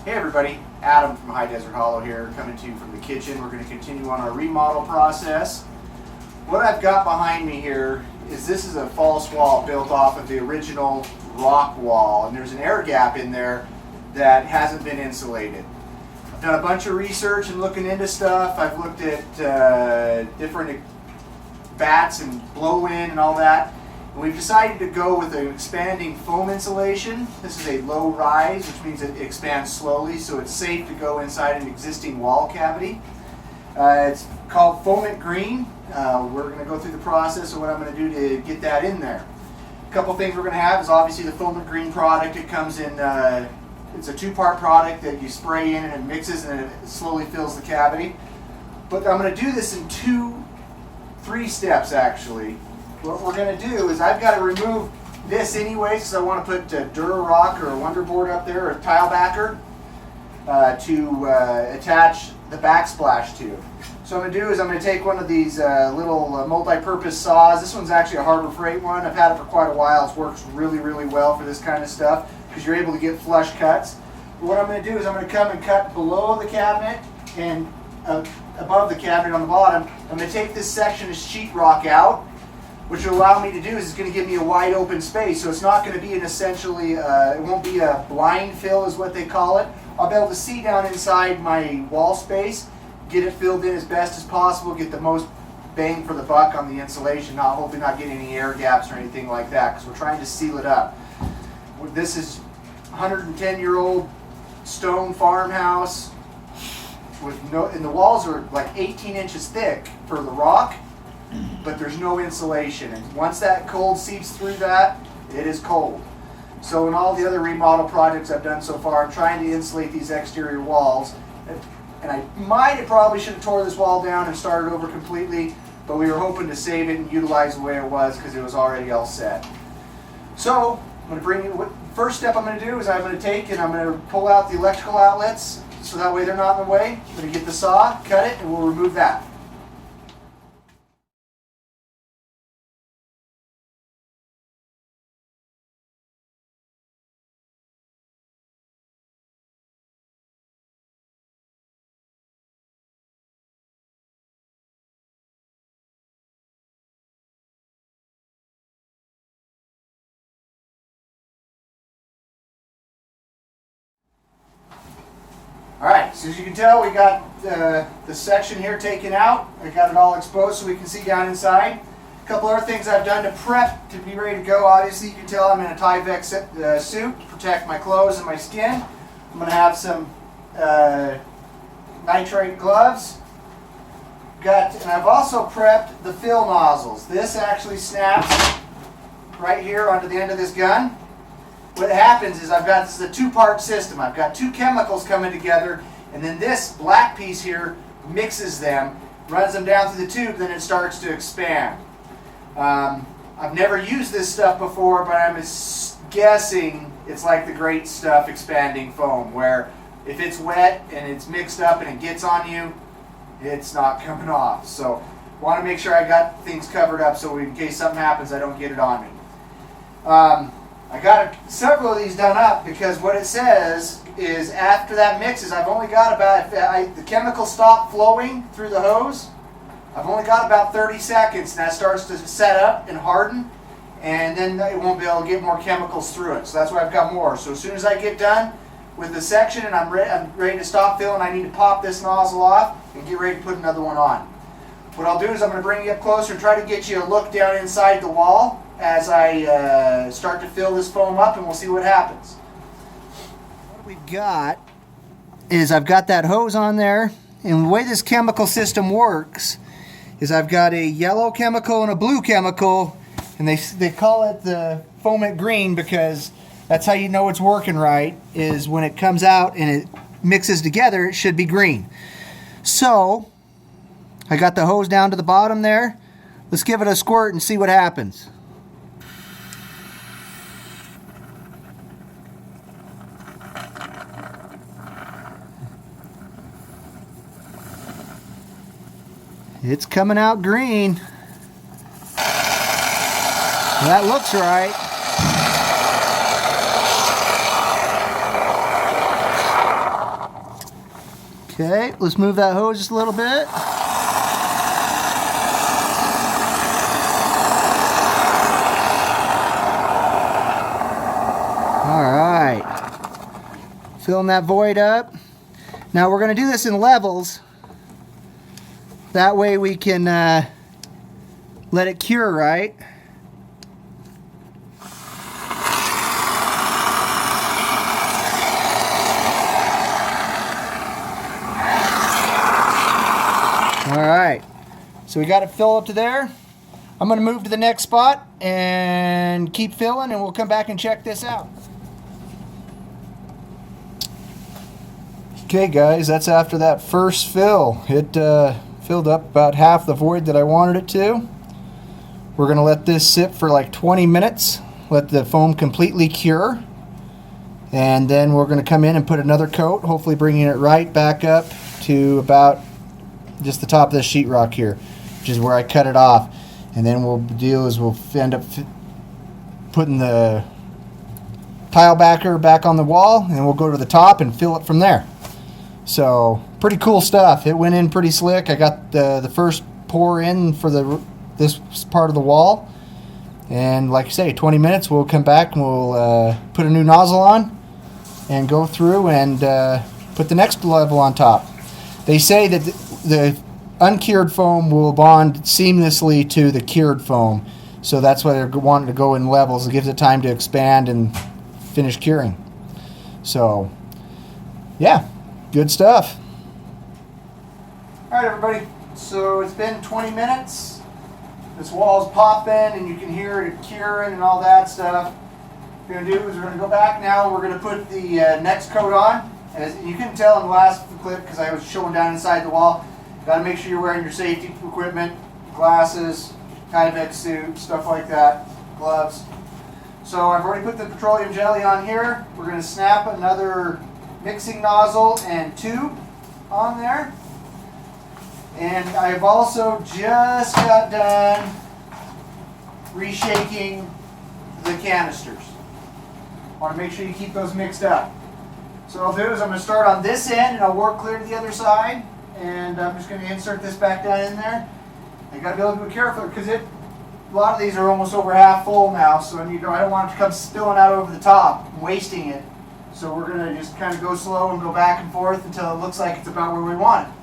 Hey everybody, Adam from High Desert Hollow here, coming to you from the kitchen. We're going to continue on our remodel process. What I've got behind me here is this is a false wall built off of the original rock wall, and there's an air gap in there that hasn't been insulated. I've done a bunch of research and looking into stuff. I've looked at different bats and blow-in and all that. And we've decided to go with an expanding foam insulation. This is a low rise, which means it expands slowly, so it's safe to go inside an existing wall cavity. It's called Foamit Green. We're going to go through the process of what I'm going to do to get that in there. A couple things we're going to have is obviously the Foamit Green product. It comes in, it's a two-part product that you spray in and it mixes and it slowly fills the cavity. But I'm going to do this in three steps actually. What we're going to do is I've got to remove this anyways because I want to put Dura-Rock or a Wonderboard up there or a tile backer to attach the backsplash to. So what I'm going to do is I'm going to take one of these little multi-purpose saws. This one's actually a Harbor Freight one. I've had it for quite a while. It works really, really well for this kind of stuff because you're able to get flush cuts. But what I'm going to do is I'm going to come and cut below the cabinet and above the cabinet on the bottom. I'm going to take this section of sheetrock out. What will allow me to do is it's going to give me a wide open space. So it's not going to be an essentially, it won't be a blind fill is what they call it. I'll be able to see down inside my wall space, get it filled in as best as possible, get the most bang for the buck on the insulation, hopefully not get any air gaps or anything like that because we're trying to seal it up. This is 110-year-old stone farmhouse with and the walls are like 18 inches thick for the rock. But there's no insulation, and once that cold seeps through that, it is cold. So in all the other remodel projects I've done so far, I'm trying to insulate these exterior walls, and I probably should have tore this wall down and started over completely, but we were hoping to save it and utilize the way it was because it was already all set. So I'm going to bring you. First step I'm going to do is I'm going to take and I'm going to pull out the electrical outlets so that way they're not in the way. I'm going to get the saw, cut it, and we'll remove that. Alright, so as you can tell, we got the section here taken out. I got it all exposed so we can see down inside. A couple other things I've done to prep to be ready to go. Obviously, you can tell I'm in a Tyvek suit to protect my clothes and my skin. I'm going to have some nitrate gloves. And I've also prepped the fill nozzles. This actually snaps right here onto the end of this gun. What happens is this is a two-part system. I've got two chemicals coming together, and then this black piece here mixes them, runs them down through the tube, then it starts to expand. I've never used this stuff before, but I'm guessing it's like the great stuff expanding foam, where if it's wet and it's mixed up and it gets on you, it's not coming off. So I want to make sure I got things covered up so in case something happens, I don't get it on me. I got several of these done up because what it says is after that mixes, I've only got about, if the chemicals stop flowing through the hose, I've only got about 30 seconds and that starts to set up and harden, and then it won't be able to get more chemicals through it. So that's why I've got more. So as soon as I get done with the section and I'm ready to stop filling, I need to pop this nozzle off and get ready to put another one on. What I'll do is I'm going to bring you up closer and try to get you a look down inside the wall as I start to fill this foam up, and we'll see what happens. What we've got is I've got that hose on there, and the way this chemical system works is I've got a yellow chemical and a blue chemical, and they call it the Foamit Green because that's how you know it's working right, is when it comes out and it mixes together, it should be green. So I got the hose down to the bottom there. Let's give it a squirt and see what happens. It's coming out green. That looks right. Okay, let's move that hose just a little bit. Alright, filling that void up. Now we're going to do this in levels. That way we can let it cure, right? Alright, so we got it filled up to there. I'm going to move to the next spot and keep filling, and we'll come back and check this out. Okay guys, that's after that first fill. It filled up about half the void that I wanted it to. We're going to let this sit for like 20 minutes, let the foam completely cure, and then we're going to come in and put another coat, hopefully bringing it right back up to about just the top of the sheetrock here, which is where I cut it off. And then we'll end up putting the tile backer back on the wall, and we'll go to the top and fill it from there. So pretty cool stuff. It went in pretty slick. I got the first pour in for this part of the wall, and like I say, 20 minutes we'll come back and we'll put a new nozzle on and go through and put the next level on top. They say that the uncured foam will bond seamlessly to the cured foam, so that's why they're wanting to go in levels. It gives it time to expand and finish curing. So yeah, good stuff. Alright everybody, so it's been 20 minutes. This wall's popping and you can hear it curing and all that stuff. What we're going to do is we're going to go back now. We're going to put the next coat on. As you couldn't tell in the last clip because I was showing down inside the wall. Got to make sure you're wearing your safety equipment, glasses, Tyvek suit, stuff like that, gloves. So I've already put the petroleum jelly on here. We're going to snap another mixing nozzle and tube on there. And I've also just got done reshaking the canisters. Want to make sure you keep those mixed up. So what I'll do is I'm going to start on this end and I'll work clear to the other side. And I'm just going to insert this back down in there. You got to be a little bit careful because a lot of these are almost over half full now. So I don't want it to come spilling out over the top, wasting it. So we're going to just kind of go slow and go back and forth until it looks like it's about where we want it.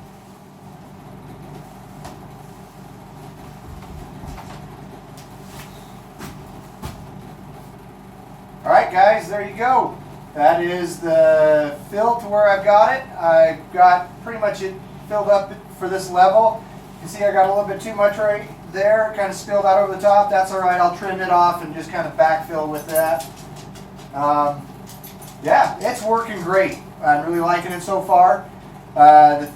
Alright guys, there you go. That is the fill to where I've got it. I've got pretty much it filled up for this level. You can see I got a little bit too much right there, kind of spilled out over the top. That's alright, I'll trim it off and just kind of backfill with that. Yeah, it's working great. I'm really liking it so far. The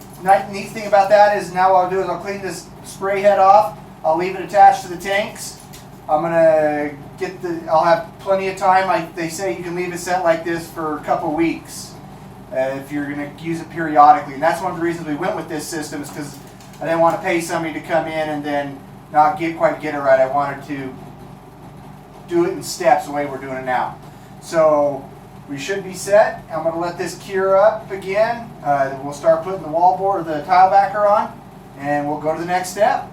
neat thing about that is now what I'll do is I'll clean this spray head off. I'll leave it attached to the tanks. I'm gonna I'll have plenty of time. They say you can leave it set like this for a couple weeks if you're gonna use it periodically. And that's one of the reasons we went with this system, is because I didn't want to pay somebody to come in and then not quite get it right. I wanted to do it in steps the way we're doing it now. So we should be set. I'm going to let this cure up again. We'll start putting the wall board or the tile backer on, and we'll go to the next step.